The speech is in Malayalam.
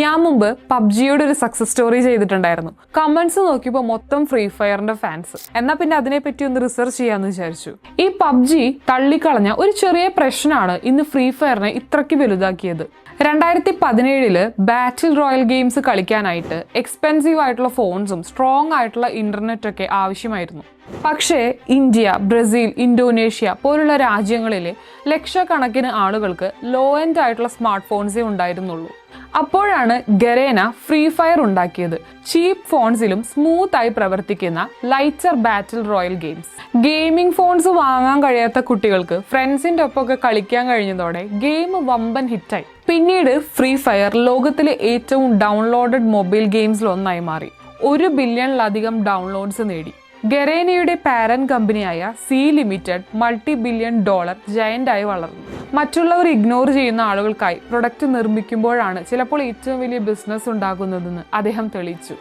ഞാൻ മുമ്പ് പബ്ജിയുടെ ഒരു സക്സസ് സ്റ്റോറി ചെയ്തിട്ടുണ്ടായിരുന്നു. കമന്റ്സ് നോക്കിയപ്പോൾ മൊത്തം ഫ്രീ ഫയറിന്റെ ഫാൻസ്. എന്നാൽ പിന്നെ അതിനെപ്പറ്റി ഒന്ന് റിസർച്ച് ചെയ്യാന്ന് വിചാരിച്ചു. ഈ പബ്ജി തള്ളിക്കളഞ്ഞ ഒരു ചെറിയ പ്രശ്നമാണ് ഇന്ന് ഫ്രീ ഫയറിനെ ഇത്രയ്ക്ക് വലുതാക്കിയത്. 2017 ബാറ്റിൽ റോയൽ ഗെയിംസ് കളിക്കാനായിട്ട് എക്സ്പെൻസീവ് ആയിട്ടുള്ള ഫോൺസും സ്ട്രോങ് ആയിട്ടുള്ള ഇന്റർനെറ്റ് ഒക്കെ ആവശ്യമായിരുന്നു. പക്ഷേ ഇന്ത്യ, ബ്രസീൽ, ഇന്തോനേഷ്യ പോലുള്ള രാജ്യങ്ങളിലെ ലക്ഷക്കണക്കിന് ആളുകൾക്ക് ലോ എൻഡ് ആയിട്ടുള്ള സ്മാർട്ട് ഫോൺസേ ഉണ്ടായിരുന്നുള്ളൂ. അപ്പോഴാണ് ഗരേന ഫ്രീ ഫയർ ഉണ്ടാക്കിയത്. ചീപ്പ് ഫോൺസിലും സ്മൂത്ത് ആയി പ്രവർത്തിക്കുന്ന ലൈറ്റർ ബാറ്റിൽ റോയൽ ഗെയിംസ്. ഗെയിമിംഗ് ഫോൺസ് വാങ്ങാൻ കഴിയാത്ത കുട്ടികൾക്ക് ഫ്രണ്ട്സിന്റെ ഒപ്പമൊക്കെ കളിക്കാൻ കഴിഞ്ഞതോടെ ഗെയിം വമ്പൻ ഹിറ്റായി. പിന്നീട് ഫ്രീ ഫയർ ലോകത്തിലെ ഏറ്റവും ഡൗൺലോഡഡ് മൊബൈൽ ഗെയിംസിൽ ഒന്നായി മാറി. 1 ബില്യണിലധികം ഡൗൺലോഡ്സ് നേടി. ഗരേനയുടെ പാരന്റ് കമ്പനിയായ സി ലിമിറ്റഡ് $multi-billion ജയന്റായി വളർന്നു. മറ്റുള്ളവർ ഇഗ്നോർ ചെയ്യുന്ന ആളുകൾക്കായി പ്രൊഡക്റ്റ് നിർമ്മിക്കുമ്പോഴാണ് ചിലപ്പോൾ ഏറ്റവും വലിയ ബിസിനസ് ഉണ്ടാകുന്നതെന്ന് അദ്ദേഹം തെളിയിച്ചു.